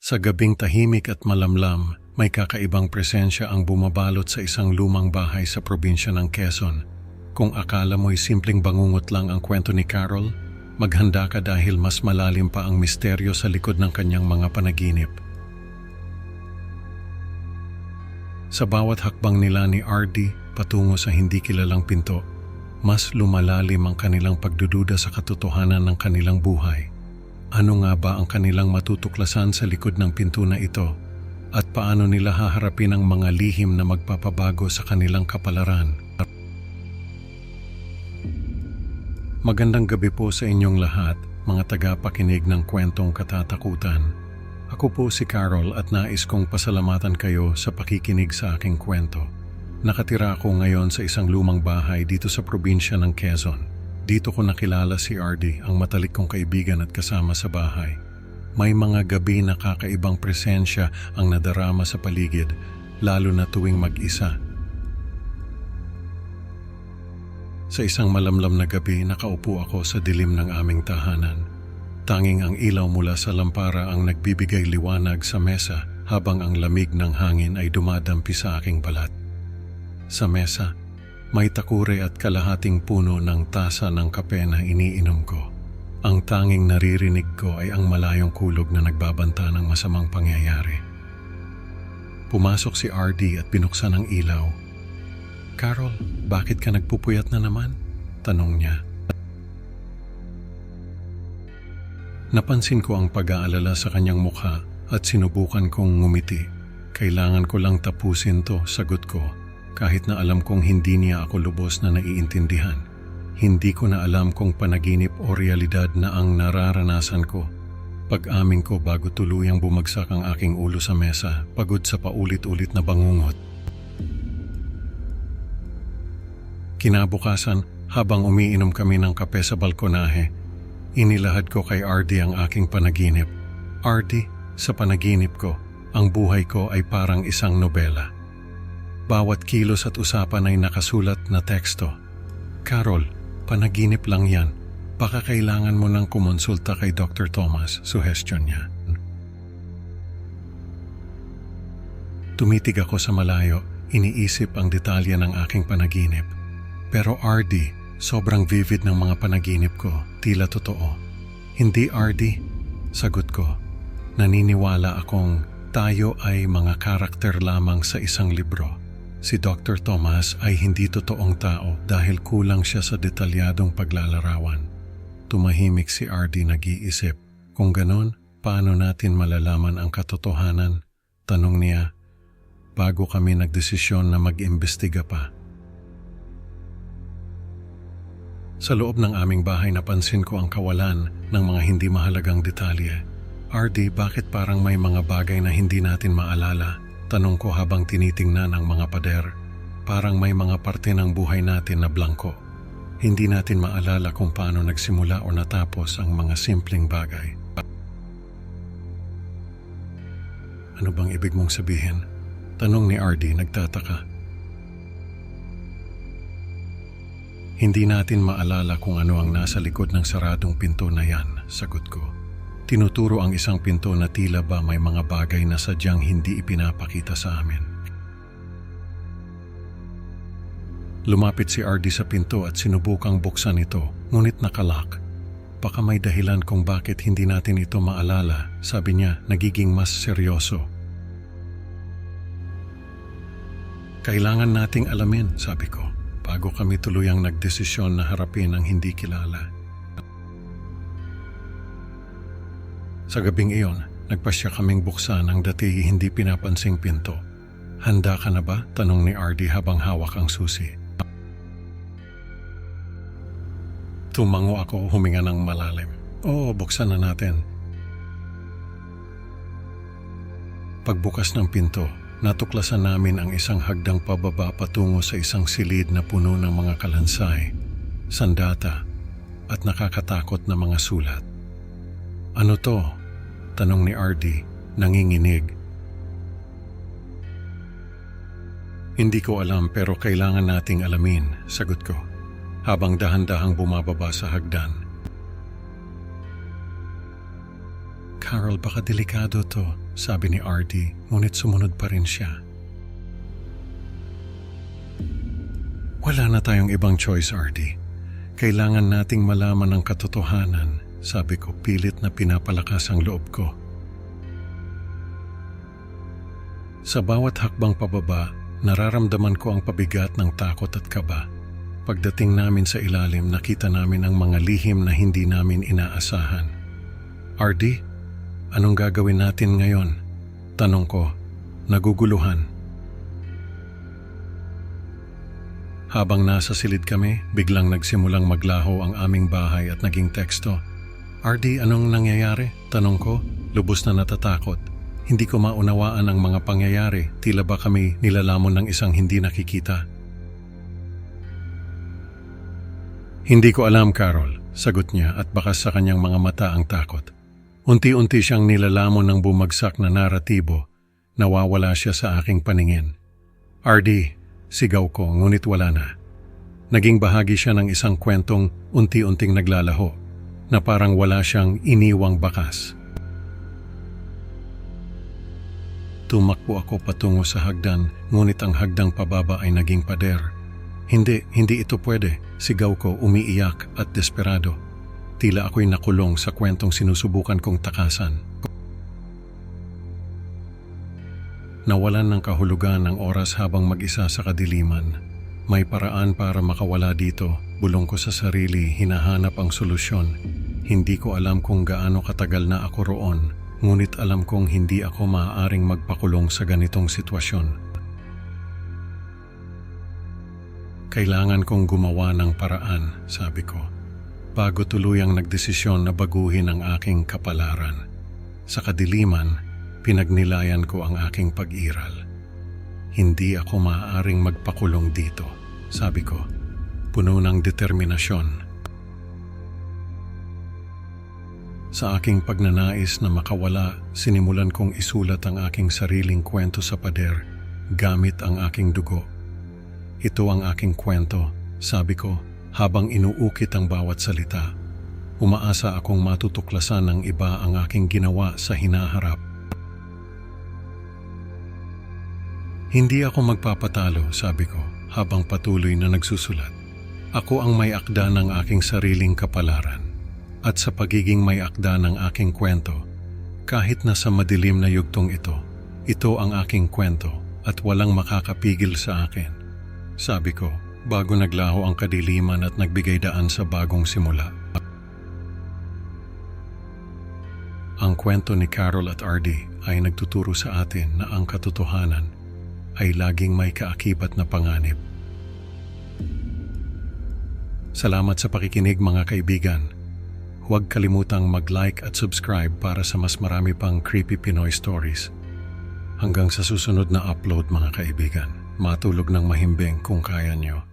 Sa gabing tahimik at malamlam, may kakaibang presensya ang bumabalot sa isang lumang bahay sa probinsya ng Quezon. Kung akala mo'y simpleng bangungot lang ang kwento ni Carol, maghanda ka dahil mas malalim pa ang misteryo sa likod ng kanyang mga panaginip. Sa bawat hakbang nila ni RD patungo sa hindi kilalang pinto, mas lumalalim ang kanilang pagdududa sa katotohanan ng kanilang buhay. Ano nga ba ang kanilang matutuklasan sa likod ng pinto na ito at paano nila haharapin ang mga lihim na magpapabago sa kanilang kapalaran? Magandang gabi po sa inyong lahat, mga tagapakinig ng kwentong katatakutan. Ako po si Carol at nais kong pasalamatan kayo sa pakikinig sa aking kwento. Nakatira ako ngayon sa isang lumang bahay dito sa probinsya ng Quezon. Dito ko nakilala si RD, ang matalik kong kaibigan at kasama sa bahay. May mga gabi na kakaibang presensya ang nadarama sa paligid, lalo na tuwing mag-isa. Sa isang malamlam na gabi, nakaupo ako sa dilim ng aming tahanan. Tanging ang ilaw mula sa lampara ang nagbibigay liwanag sa mesa habang ang lamig ng hangin ay dumadampi sa aking balat. Sa mesa, may takure at kalahating puno ng tasa ng kape na iniinom ko. Ang tanging naririnig ko ay ang malayong kulog na nagbabanta ng masamang pangyayari. Pumasok si RD at binuksan ang ilaw. "Carol, bakit ka nagpupuyat na naman?" tanong niya. Napansin ko ang pag-aalala sa kanyang mukha at sinubukan kong ngumiti. "Kailangan ko lang tapusin to," sagot ko. Kahit na alam kong hindi niya ako lubos na naiintindihan. Hindi ko na alam kung panaginip o realidad na ang nararanasan ko. Pag-amin ko bago tuluyang bumagsak ang aking ulo sa mesa, pagod sa paulit-ulit na bangungot. Kinabukasan, habang umiinom kami ng kape sa balkonahe, inilahad ko kay RD ang aking panaginip. "RD, sa panaginip ko, ang buhay ko ay parang isang nobela. Bawat kilos at usapan ay nakasulat na teksto. Carol, panaginip lang yan. Baka kailangan mo nang kumonsulta kay Dr. Thomas," suhestyon niya. Tumitig ako sa malayo, iniisip ang detalye ng aking panaginip. Pero RD, sobrang vivid ng mga panaginip ko, tila totoo. "Hindi RD," sagot ko. Naniniwala akong tayo ay mga karakter lamang sa isang libro. Si Dr. Thomas ay hindi totoong tao dahil kulang siya sa detalyadong paglalarawan. Tumahimik si RD, nag-iisip. "Kung ganon, paano natin malalaman ang katotohanan?" tanong niya bago kami nagdesisyon na mag-imbestiga pa. Sa loob ng aming bahay napansin ko ang kawalan ng mga hindi mahalagang detalye. "RD, bakit parang may mga bagay na hindi natin maalala?" tanong ko habang tinitingnan ang mga pader. Parang may mga parte ng buhay natin na blanko. Hindi natin maalala kung paano nagsimula o natapos ang mga simpleng bagay. "Ano bang ibig mong sabihin?" tanong ni RD, nagtataka. "Hindi natin maalala kung ano ang nasa likod ng saradong pinto na yan," sagot ko. Tinuturo ang isang pinto na tila ba may mga bagay na sadyang hindi ipinapakita sa amin. Lumapit si RD sa pinto at sinubukang buksan ito, ngunit nakalak. "Baka may dahilan kung bakit hindi natin ito maalala," sabi niya, nagiging mas seryoso. "Kailangan nating alamin," sabi ko, bago kami tuluyang nagdesisyon na harapin ang hindi kilala. Sa gabing iyon, nagpasya kaming buksan ang dati hindi pinapansing pinto. "Handa ka na ba?" tanong ni RD habang hawak ang susi. Tumango ako, huminga ng malalim. "Oo, buksan na natin." Pagbukas ng pinto, natuklasan namin ang isang hagdang pababa patungo sa isang silid na puno ng mga kalansay, sandata, at nakakatakot na mga sulat. "Ano to?" tanong ni RD, nanginginig. "Hindi ko alam pero kailangan nating alamin," sagot ko, habang dahan-dahang bumababa sa hagdan. "Carol, baka delikado to," sabi ni RD, ngunit sumunod pa rin siya. Wala na tayong ibang choice, RD. Kailangan nating malaman ang katotohanan, sabi ko, pilit na pinapalakas ang loob ko. Sa bawat hakbang pababa, nararamdaman ko ang pabigat ng takot at kaba. Pagdating namin sa ilalim, nakita namin ang mga lihim na hindi namin inaasahan. RD, anong gagawin natin ngayon? Tanong ko, naguguluhan. Habang nasa silid kami, biglang nagsimulang maglaho ang aming bahay at naging teksto. RD, anong nangyayari? Tanong ko, lubos na natatakot. Hindi ko maunawaan ang mga pangyayari, tila ba kami nilalamon ng isang hindi nakikita. Hindi ko alam, Carol, sagot niya at bakas sa kanyang mga mata ang takot. Unti-unti siyang nilalamon ng bumagsak na naratibo, nawawala siya sa aking paningin. RD, sigaw ko, ngunit wala na. Naging bahagi siya ng isang kwentong unti-unting naglalaho, na parang wala siyang iniwang bakas. Tumakbo ako patungo sa hagdan, ngunit ang hagdang pababa ay naging pader. Hindi ito pwede, sigaw ko, umiiyak at desperado. Tila ako'y nakulong sa kwentong sinusubukan kong takasan. Nawalan ng kahulugan ang oras habang mag-isa sa kadiliman. May paraan para makawala dito, bulong ko sa sarili, hinahanap ang solusyon. Hindi ko alam kung gaano katagal na ako roon. Ngunit alam kong hindi ako maaaring magpakulong sa ganitong sitwasyon. Kailangan kong gumawa ng paraan, sabi ko, bago tuluyang nagdesisyon na baguhin ang aking kapalaran. Sa kadiliman, pinagnilayan ko ang aking pag-iral. Hindi ako maaaring magpakulong dito, sabi ko, puno ng determinasyon. Sa aking pagnanais na makawala, sinimulan kong isulat ang aking sariling kwento sa pader gamit ang aking dugo. Ito ang aking kwento, sabi ko, habang inuukit ang bawat salita. Umaasa akong matutuklasan ng iba ang aking ginawa sa hinaharap. Hindi ako magpapatalo, sabi ko, habang patuloy na nagsusulat. Ako ang may akda ng aking sariling kapalaran. At sa pagiging may akda ng aking kwento, kahit nasa madilim na yugtong ito ang aking kwento at walang makakapigil sa akin. Sabi ko, bago naglaho ang kadiliman at nagbigay daan sa bagong simula. Ang kwento ni Carol at RD ay nagtuturo sa atin na ang katotohanan ay laging may kaakibat na panganib. Salamat sa pakikinig, mga kaibigan. Huwag kalimutang mag-like at subscribe para sa mas marami pang creepy Pinoy stories. Hanggang sa susunod na upload, mga kaibigan. Matulog ng mahimbing kung kaya nyo.